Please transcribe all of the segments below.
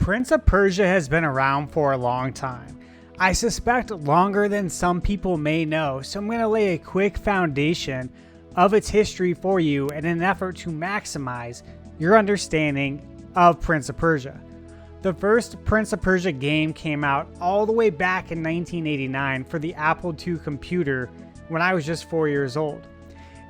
Prince of Persia has been around for a long time. I suspect longer than some people may know, so I'm going to lay a quick foundation of its history for you in an effort to maximize your understanding of Prince of Persia. The first Prince of Persia game came out all the way back in 1989 for the Apple II computer when I was just 4 years old.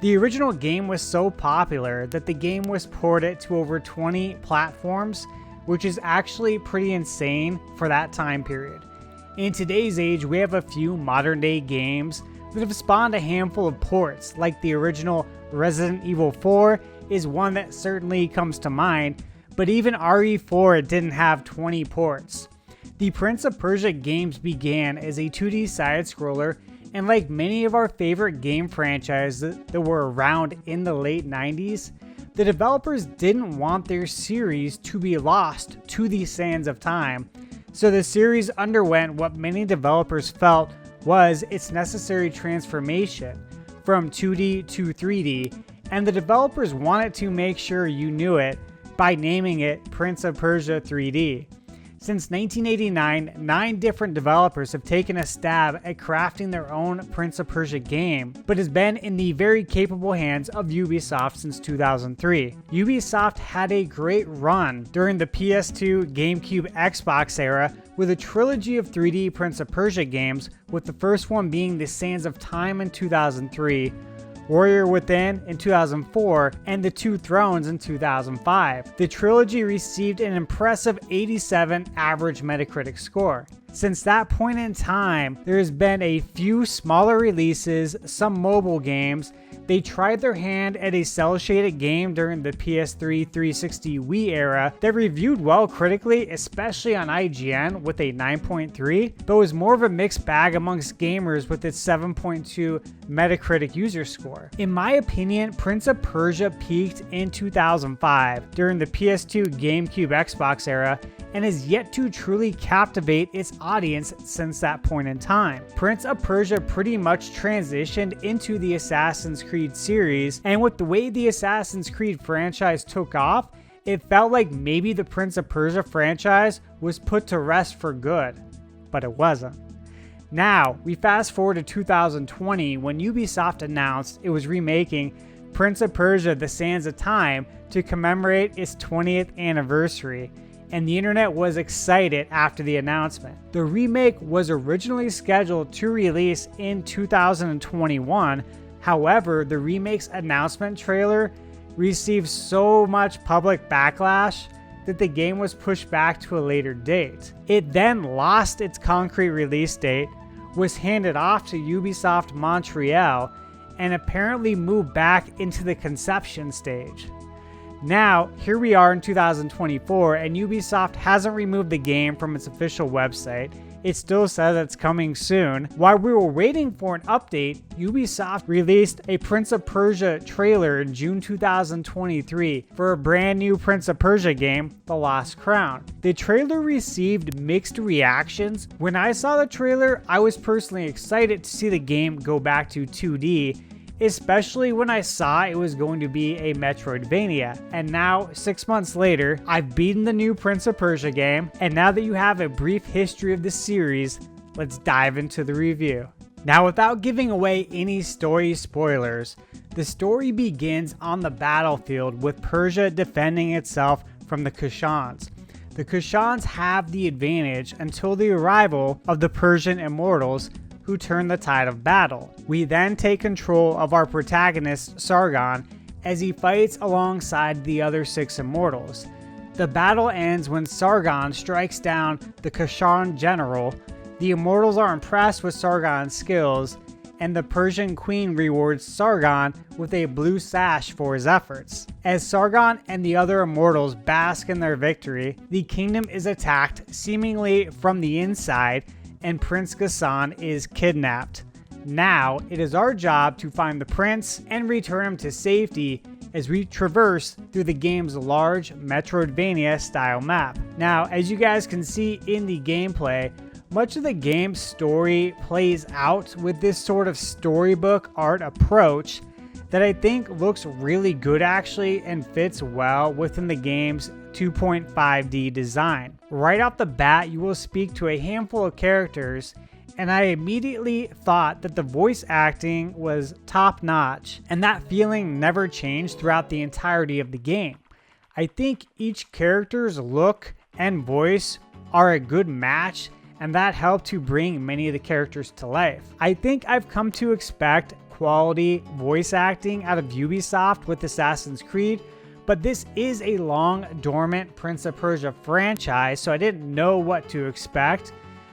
The original game was so popular that the game was ported to over 20 platforms, which is actually pretty insane for that time period. In today's age, we have a few modern day games that have spawned a handful of ports, like the original Resident Evil 4 is one that certainly comes to mind, but even RE4 didn't have 20 ports. The Prince of Persia games began as a 2D side-scroller, and like many of our favorite game franchises that were around in the late 90s, the developers didn't want their series to be lost to the sands of time, so the series underwent what many developers felt was its necessary transformation from 2D to 3D, and the developers wanted to make sure you knew it by naming it Prince of Persia 3D. Since 1989, 9 different developers have taken a stab at crafting their own Prince of Persia game, but has been in the very capable hands of Ubisoft since 2003. Ubisoft had a great run during the PS2, GameCube, Xbox era with a trilogy of 3D Prince of Persia games, with the first one being The Sands of Time in 2003, Warrior Within in 2004, and The Two Thrones in 2005. The trilogy received an impressive 87 average Metacritic score. Since that point in time, there has been a few smaller releases, some mobile games. They tried their hand at a cel-shaded game during the PS3 360 Wii era that reviewed well critically, especially on IGN with a 9.3, but was more of a mixed bag amongst gamers with its 7.2 Metacritic user score. In my opinion, Prince of Persia peaked in 2005 during the PS2, GameCube, Xbox era, and has yet to truly captivate its audience since that point in time. Prince of Persia pretty much transitioned into the Assassin's Creed series, and with the way the Assassin's Creed franchise took off, it felt like maybe the Prince of Persia franchise was put to rest for good, but it wasn't. Now, we fast forward to 2020 when Ubisoft announced it was remaking Prince of Persia: The Sands of Time to commemorate its 20th anniversary, and the internet was excited after the announcement. The remake was originally scheduled to release in 2021, however, the remake's announcement trailer received so much public backlash that the game was pushed back to a later date. It then lost its concrete release date, was handed off to Ubisoft Montreal, and apparently moved back into the conception stage. Now, here we are in 2024, and Ubisoft hasn't removed the game from its official website. It still says it's coming soon. While we were waiting for an update, Ubisoft released a Prince of Persia trailer in June 2023 for a brand new Prince of Persia game, The Lost Crown. The trailer received mixed reactions. When I saw the trailer, I was personally excited to see the game go back to 2D, especially when I saw it was going to be a Metroidvania. And now, 6 months later, I've beaten the new Prince of Persia game, and now that you have a brief history of the series, let's dive into the review. Now, without giving away any story spoilers, the story begins on the battlefield with Persia defending itself from the Kushans. The Kushans have the advantage until the arrival of the Persian immortals, who turn the tide of battle. We then take control of our protagonist Sargon as he fights alongside the other 6 immortals. The battle ends when Sargon strikes down the Kushan general. The immortals are impressed with Sargon's skills, and the Persian queen rewards Sargon with a blue sash for his efforts. As Sargon and the other immortals bask in their victory, the kingdom is attacked seemingly from the inside, and Prince Ghassan is kidnapped. Now, it is our job to find the prince and return him to safety as we traverse through the game's large Metroidvania style map. Now, as you guys can see in the gameplay, much of the game's story plays out with this sort of storybook art approach that I think looks really good actually and fits well within the game's 2.5D design. Right off the bat, you will speak to a handful of characters, and I immediately thought that the voice acting was top notch, and that feeling never changed throughout the entirety of the game. I think each character's look and voice are a good match, and that helped to bring many of the characters to life. I think I've come to expect quality voice acting out of Ubisoft with Assassin's Creed, but this is a long dormant Prince of Persia franchise, so I didn't know what to expect.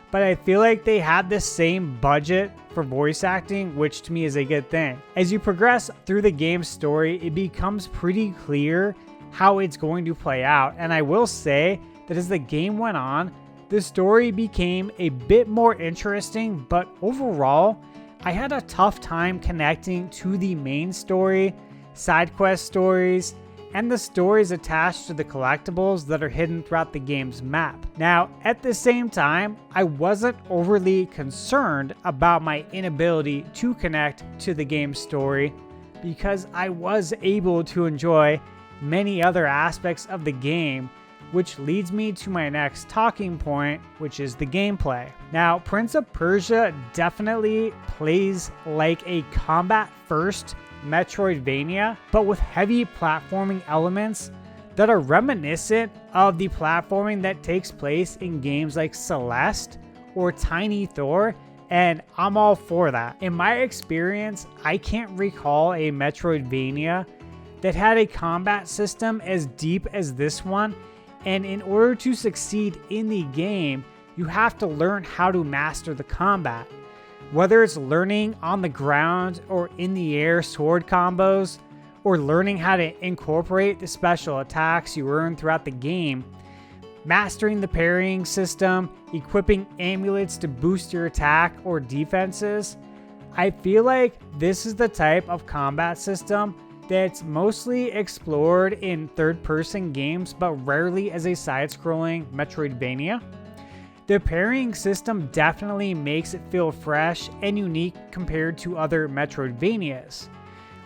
But I feel like they had the same budget for voice acting, which to me is a good thing. As you progress through the game's story, it becomes pretty clear how it's going to play out. And I will say that as the game went on, the story became a bit more interesting, but overall, I had a tough time connecting to the main story, side quest stories, and the stories attached to the collectibles that are hidden throughout the game's map. Now, at the same time, I wasn't overly concerned about my inability to connect to the game's story because I was able to enjoy many other aspects of the game, which leads me to my next talking point, which is the gameplay. Now, Prince of Persia definitely plays like a combat-first Metroidvania, but with heavy platforming elements that are reminiscent of the platforming that takes place in games like Celeste or Tiny Thor, and I'm all for that. In my experience, I can't recall a Metroidvania that had a combat system as deep as this one, and in order to succeed in the game, you have to learn how to master the combat. Whether it's learning on the ground or in the air sword combos, or learning how to incorporate the special attacks you earn throughout the game, mastering the parrying system, equipping amulets to boost your attack or defenses, I feel like this is the type of combat system that's mostly explored in third-person games, but rarely as a side-scrolling Metroidvania. The parrying system definitely makes it feel fresh and unique compared to other Metroidvanias.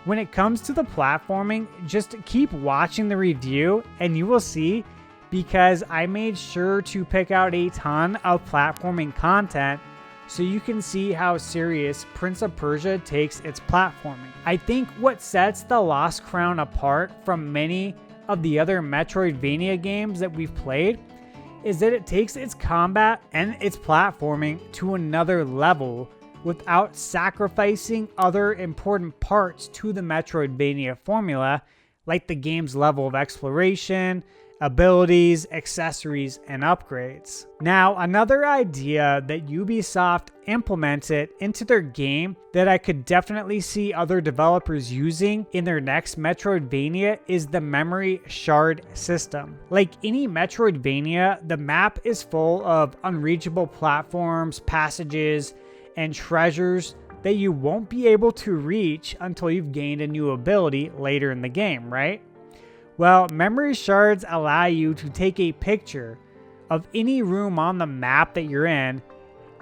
When it comes to the platforming, just keep watching the review and you will see, because I made sure to pick out a ton of platforming content so you can see how serious Prince of Persia takes its platforming. I think what sets The Lost Crown apart from many of the other Metroidvania games that we've played is that it takes its combat and its platforming to another level without sacrificing other important parts to the Metroidvania formula, like the game's level of exploration, abilities, accessories, and upgrades. Now, another idea that Ubisoft implemented into their game that I could definitely see other developers using in their next Metroidvania is the memory shard system. Like any Metroidvania, the map is full of unreachable platforms, passages, and treasures that you won't be able to reach until you've gained a new ability later in the game, right? Well, memory shards allow you to take a picture of any room on the map that you're in,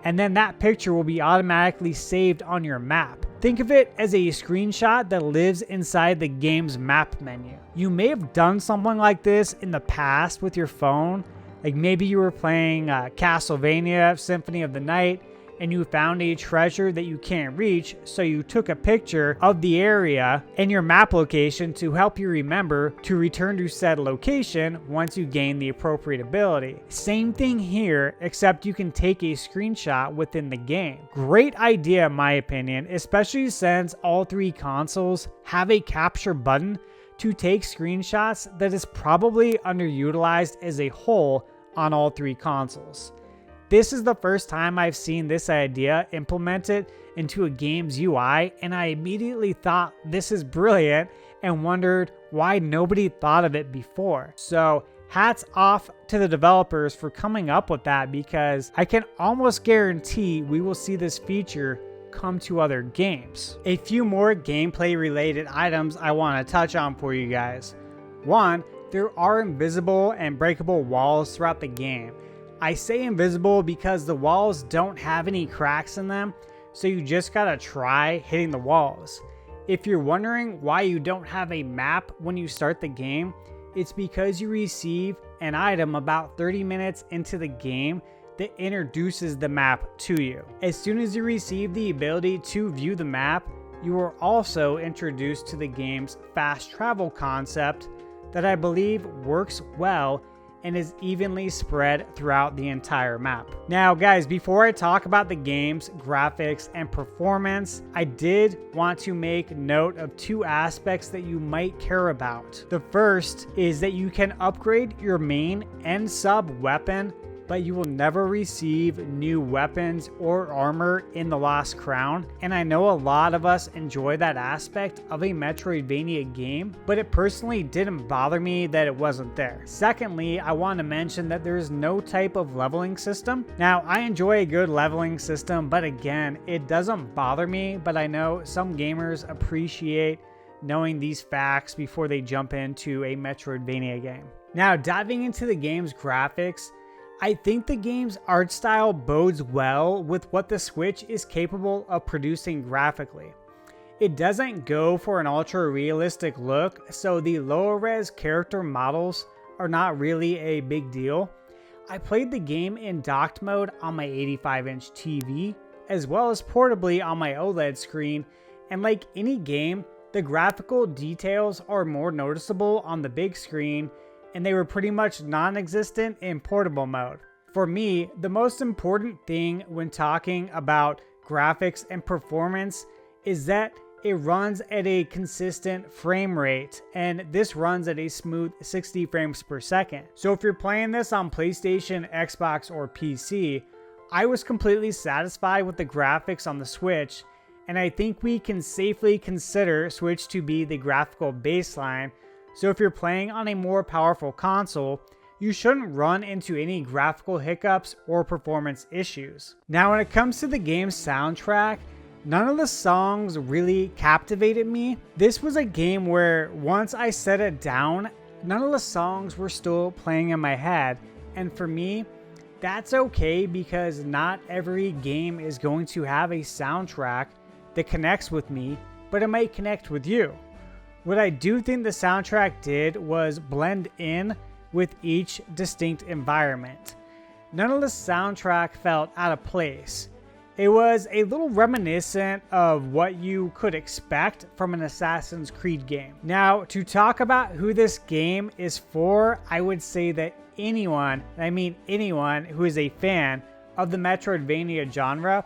and then that picture will be automatically saved on your map. Think of it as a screenshot that lives inside the game's map menu. You may have done something like this in the past with your phone, like maybe you were playing Castlevania Symphony of the Night, and you found a treasure that you can't reach, so you took a picture of the area and your map location to help you remember to return to said location once you gain the appropriate ability. Same thing here, except you can take a screenshot within the game. Great idea in my opinion, especially since all three consoles have a capture button to take screenshots that is probably underutilized as a whole on all three consoles. This is the first time I've seen this idea implemented into a game's UI, and I immediately thought this is brilliant and wondered why nobody thought of it before. So hats off to the developers for coming up with that, because I can almost guarantee we will see this feature come to other games. A few more gameplay related items I want to touch on for you guys. One, there are invisible and breakable walls throughout the game. I say invisible because the walls don't have any cracks in them, so you just gotta try hitting the walls. If you're wondering why you don't have a map when you start the game, It's because you receive an item about 30 minutes into the game that introduces the map to you. As soon as you receive the ability to view the map, you are also introduced to the game's fast travel concept that I believe works well and is evenly spread throughout the entire map. Now guys, before I talk about the game's graphics and performance, I did want to make note of two aspects that you might care about. The first is that you can upgrade your main and sub weapon, but you will never receive new weapons or armor in the Lost Crown. And I know a lot of us enjoy that aspect of a Metroidvania game, but it personally didn't bother me that it wasn't there. Secondly, I want to mention that there is no type of leveling system. Now, I enjoy a good leveling system, but again, it doesn't bother me, but I know some gamers appreciate knowing these facts before they jump into a Metroidvania game. Now, diving into the game's graphics, I think the game's art style bodes well with what the Switch is capable of producing graphically. It doesn't go for an ultra realistic look, so the lower res character models are not really a big deal. I played the game in docked mode on my 85-inch TV, as well as portably on my OLED screen, and like any game, the graphical details are more noticeable on the big screen, and they were pretty much non-existent in portable mode. For me, the most important thing when talking about graphics and performance is that it runs at a consistent frame rate, and this runs at a smooth 60 frames per second. So if you're playing this on PlayStation, Xbox, or PC, I was completely satisfied with the graphics on the Switch, and I think we can safely consider Switch to be the graphical baseline. So if you're playing on a more powerful console, you shouldn't run into any graphical hiccups or performance issues. Now, when it comes to the game's soundtrack, none of the songs really captivated me. This was a game where once I set it down, none of the songs were still playing in my head. And for me, that's okay because not every game is going to have a soundtrack that connects with me, but it might connect with you. What I do think the soundtrack did was blend in with each distinct environment. None of the soundtrack felt out of place. It was a little reminiscent of what you could expect from an Assassin's Creed game. Now, to talk about who this game is for, I would say that anyone, and I mean anyone who is a fan of the Metroidvania genre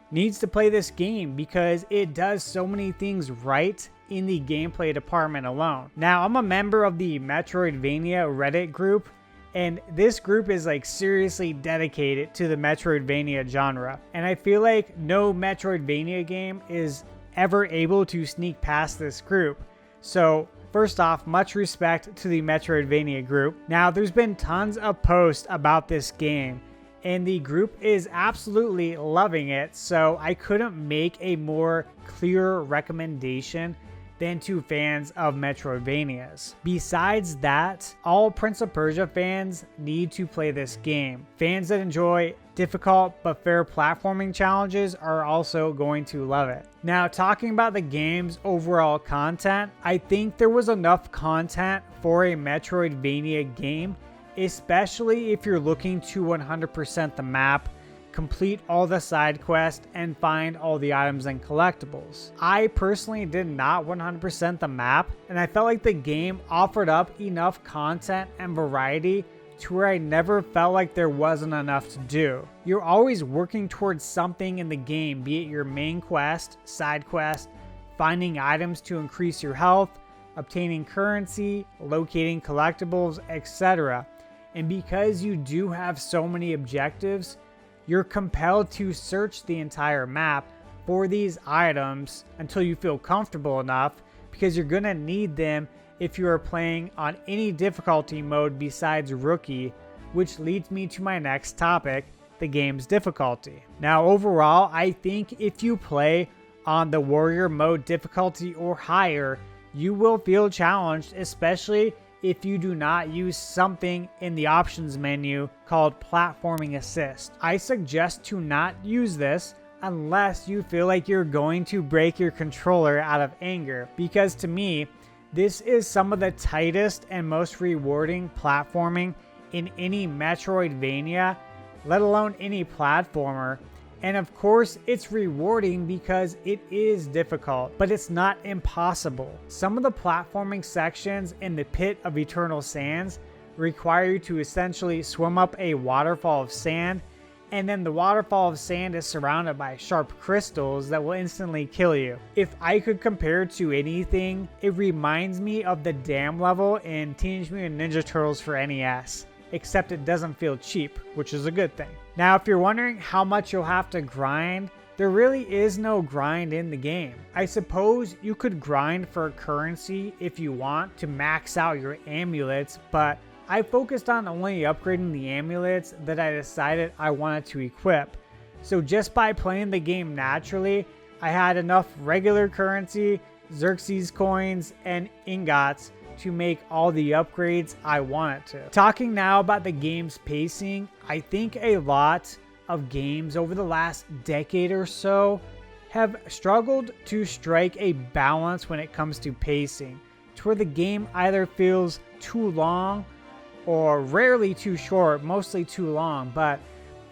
needs to play this game because it does so many things right in the gameplay department alone. Now, I'm a member of the Metroidvania Reddit group, and this group is like seriously dedicated to the Metroidvania genre. And I feel like no Metroidvania game is ever able to sneak past this group. So first off, much respect to the Metroidvania group. Now, there's been tons of posts about this game, and the group is absolutely loving it, so I couldn't make a more clear recommendation than to fans of Metroidvanias. Besides that, all Prince of Persia fans need to play this game. Fans that enjoy difficult but fair platforming challenges are also going to love it. Now, talking about the game's overall content, I think there was enough content for a Metroidvania game, especially if you're looking to 100% the map, complete all the side quests, and find all the items and collectibles. I personally did not 100% the map, and I felt like the game offered up enough content and variety to where I never felt like there wasn't enough to do. You're always working towards something in the game, be it your main quest, side quest, finding items to increase your health, obtaining currency, locating collectibles, etc. And because you do have so many objectives, you're compelled to search the entire map for these items until you feel comfortable enough, because you're going to need them if you are playing on any difficulty mode besides Rookie, which leads me to my next topic, the game's difficulty. Now, overall, I think if you play on the Warrior mode difficulty or higher, you will feel challenged, especially if you do not use something in the options menu called platforming assist. I suggest to not use this unless you feel like you're going to break your controller out of anger, because to me, This is some of the tightest and most rewarding platforming in any Metroidvania, let alone any platformer. And of course, it's rewarding because it is difficult, but it's not impossible. Some of the platforming sections in the Pit of Eternal Sands require you to essentially swim up a waterfall of sand, and then the waterfall of sand is surrounded by sharp crystals that will instantly kill you. If I could compare it to anything, it reminds me of the dam level in Teenage Mutant Ninja Turtles for NES, except it doesn't feel cheap, which is a good thing. Now, if you're wondering how much you'll have to grind, there really is no grind in the game. I suppose you could grind for currency if you want to max out your amulets, but I focused on only upgrading the amulets that I decided I wanted to equip. So just by playing the game naturally, I had enough regular currency, Xerxes coins, and ingots to make all the upgrades I wanted to. Talking now about the game's pacing, I think a lot of games over the last decade or so have struggled to strike a balance when it comes to pacing, to where the game either feels too long or rarely too short, mostly too long. But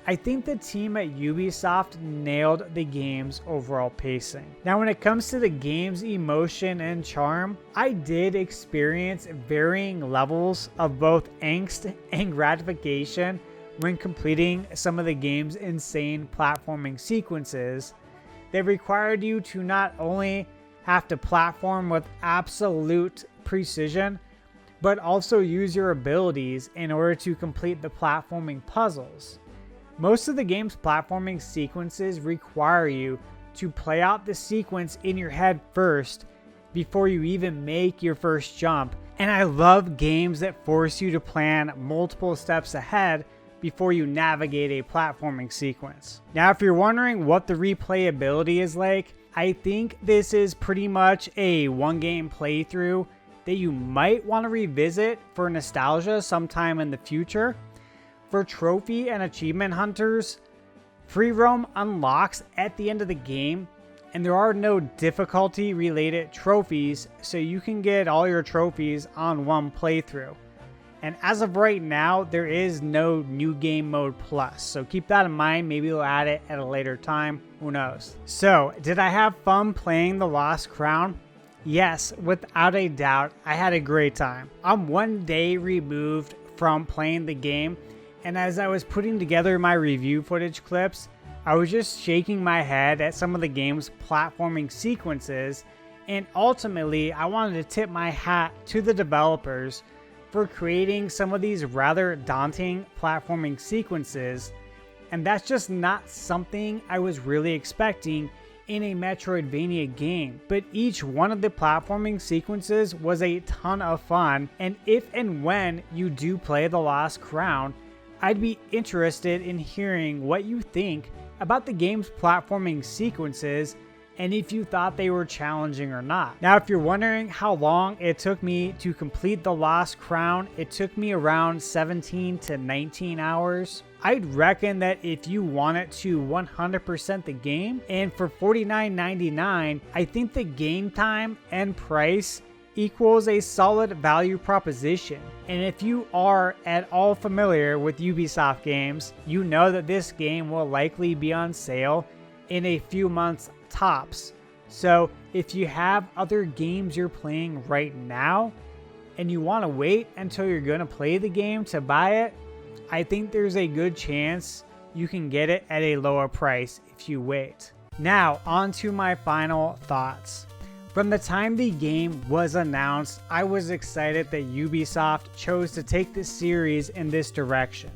I think the team at Ubisoft nailed the game's overall pacing. Now, when it comes to the game's emotion and charm, I did experience varying levels of both angst and gratification when completing some of the game's insane platforming sequences that required you to not only have to platform with absolute precision, but also use your abilities in order to complete the platforming puzzles. Most of the game's platforming sequences require you to play out the sequence in your head first before you even make your first jump. And I love games that force you to plan multiple steps ahead before you navigate a platforming sequence. Now, if you're wondering what the replayability is like, I think this is pretty much a one-game playthrough that you might want to revisit for nostalgia sometime in the future. For trophy and achievement hunters, free roam unlocks at the end of the game, and there are no difficulty related trophies, so you can get all your trophies on one playthrough. And as of right now, there is no new game mode plus, so keep that in mind. Maybe we'll add it at a later time, who knows. So, did I have fun playing The Lost Crown? Yes, without a doubt, I had a great time. I'm one day removed from playing the game, and as I was putting together my review footage clips, I was just shaking my head at some of the game's platforming sequences, and ultimately, I wanted to tip my hat to the developers for creating some of these rather daunting platforming sequences, and that's just not something I was really expecting in a Metroidvania game. But each one of the platforming sequences was a ton of fun, and if and when you do play The Lost Crown, I'd be interested in hearing what you think about the game's platforming sequences and if you thought they were challenging or not. Now, if you're wondering how long it took me to complete The Lost Crown, it took me around 17 to 19 hours. I'd reckon that if you wanted to 100% the game, and for $49.99, I think the game time and price equals a solid value proposition. And if you are at all familiar with Ubisoft games, you know that this game will likely be on sale in a few months tops. So if you have other games you're playing right now and you want to wait until you're going to play the game to buy it, I think there's a good chance you can get it at a lower price if you wait. Now, on to my final thoughts. From the time the game was announced, I was excited that Ubisoft chose to take the series in this direction,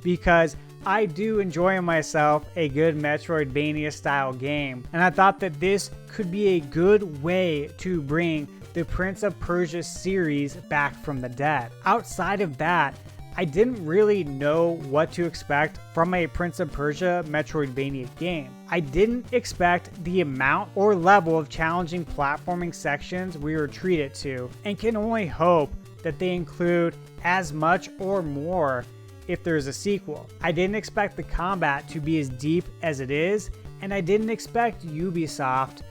because I do enjoy myself a good Metroidvania style game, and I thought that this could be a good way to bring the Prince of Persia series back from the dead. Outside of that, I didn't really know what to expect from a Prince of Persia Metroidvania game. I didn't expect the amount or level of challenging platforming sections we were treated to, and can only hope that they include as much or more if there's a sequel. I didn't expect the combat to be as deep as it is, and I didn't expect Ubisoft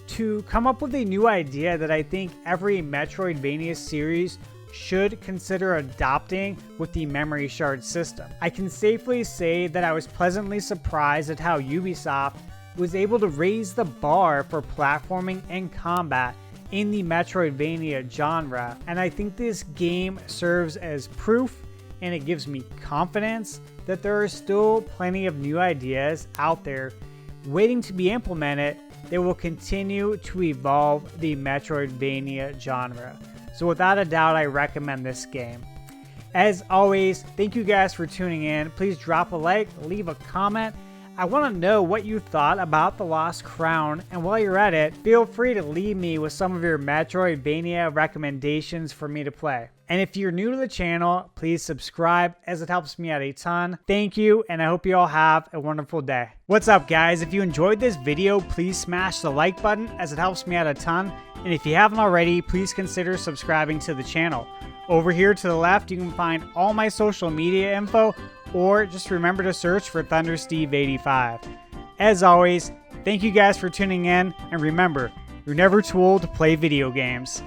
to come up with a new idea that I think every Metroidvania series should consider adopting with the memory shard system. I can safely say that I was pleasantly surprised at how Ubisoft was able to raise the bar for platforming and combat in the Metroidvania genre, and I think this game serves as proof, and it gives me confidence that there are still plenty of new ideas out there waiting to be implemented that will continue to evolve the Metroidvania genre. So without a doubt, I recommend this game. As always, thank you guys for tuning in. Please drop a like, leave a comment. I want to know what you thought about The Lost Crown, and while you're at it, feel free to leave me with some of your Metroidvania recommendations for me to play. And if you're new to the channel, please subscribe as it helps me out a ton. Thank you, and I hope you all have a wonderful day. What's up, guys? If you enjoyed this video, please smash the like button as it helps me out a ton. And if you haven't already, please consider subscribing to the channel. Over here to the left, you can find all my social media info, or just remember to search for ThunderSteve85. As always, thank you guys for tuning in, and remember, you're never too old to play video games.